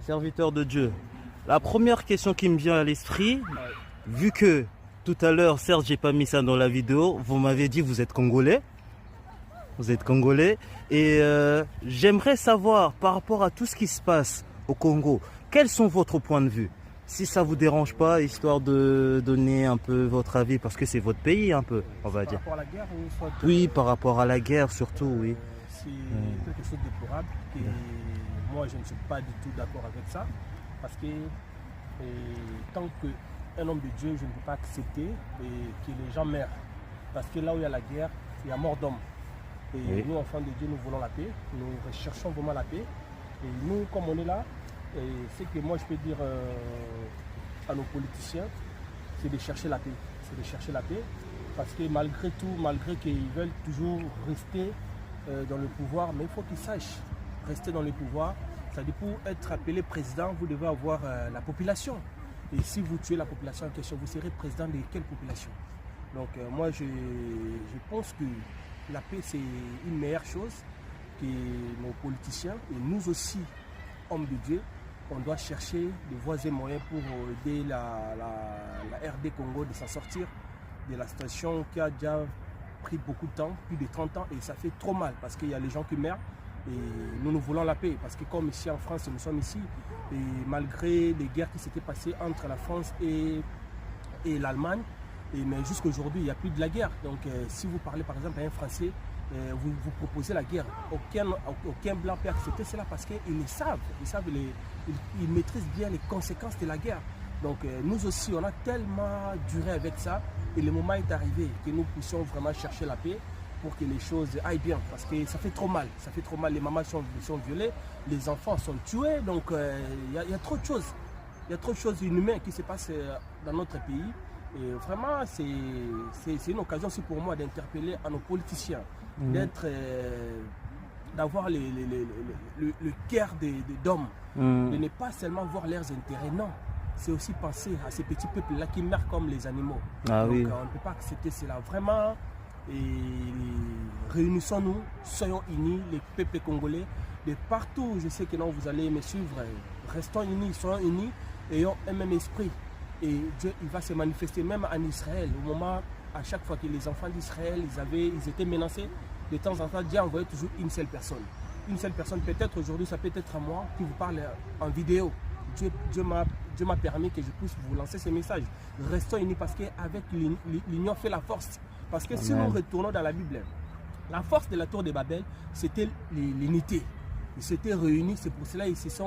Serviteur de Dieu, la première question qui me vient à l'esprit, vu que tout à l'heure, certes, j'ai pas mis ça dans la vidéo, vous m'avez dit vous êtes congolais. Vous êtes congolais et j'aimerais savoir par rapport à tout ce qui se passe au Congo, quels sont votre point de vue? Si ça vous dérange pas, histoire de donner un peu votre avis, parce que c'est votre pays un peu, on va dire. Par rapport à la guerre ou soit Oui, par rapport à la guerre surtout, oui. c'est quelque chose de déplorable et moi je ne suis pas du tout d'accord avec ça parce que tant qu'un homme de Dieu, je ne peux pas accepter que les gens meurent parce que là où il y a la guerre, il y a mort d'homme. Et Oui. nous, enfants de Dieu, nous voulons la paix, nous recherchons vraiment la paix. Et nous, comme on est là, ce que moi je peux dire à nos politiciens, c'est de chercher la paix. C'est de chercher la paix parce que malgré tout, malgré qu'ils veulent toujours rester dans le pouvoir, mais il faut qu'ils sachent rester dans le pouvoir. C'est-à-dire pour être appelé président, vous devez avoir la population. Et si vous tuez la population en question, vous serez président de quelle population? Donc moi je pense que la paix c'est une meilleure chose que nos politiciens et nous aussi, hommes de Dieu, on doit chercher des voies et moyens pour aider la RD Congo de s'en sortir de la situation qui a déjà pris beaucoup de temps, plus de 30 ans, et ça fait trop mal parce qu'il y a les gens qui meurent et nous voulons la paix parce que comme ici en France, nous sommes ici et malgré les guerres qui s'étaient passées entre la France et l'Allemagne, mais jusqu'à aujourd'hui, il n'y a plus de la guerre. Donc si vous parlez par exemple à un Français, vous proposez la guerre. Aucun blanc peut accepter cela parce qu'ils le savent. Ils maîtrisent bien les conséquences de la guerre. Donc nous aussi, on a tellement duré avec ça et le moment est arrivé que nous puissions vraiment chercher la paix pour que les choses aillent bien. Parce que ça fait trop mal. Ça fait trop mal. Les mamans sont violées, les enfants sont tués. Donc il y a trop de choses. Il y a trop de choses inhumaines qui se passent dans notre pays. Et vraiment, c'est une occasion aussi pour moi d'interpeller à nos politiciens, d'avoir le cœur d'hommes, de ne pas seulement voir leurs intérêts, non. C'est aussi penser à ces petits peuples-là qui meurent comme les animaux. Ah, donc oui. on ne peut pas accepter cela. Vraiment, réunissons-nous, soyons unis, les peuples congolais. De partout, je sais que non, vous allez me suivre. Restons unis, soyons unis, ayons un même esprit. Et Dieu il va se manifester même en Israël. Au moment, à chaque fois que les enfants d'Israël ils étaient menacés, de temps en temps, Dieu envoyait toujours une seule personne. Une seule personne, peut-être aujourd'hui, ça peut être à moi qui vous parle en vidéo. Dieu m'a permis que je puisse vous lancer ce message. Restons unis parce qu'avec l'union fait la force. Parce que Amen. Si nous retournons dans la Bible, la force de la tour de Babel, c'était l'unité. Ils s'étaient réunis, c'est pour cela qu'ils se sont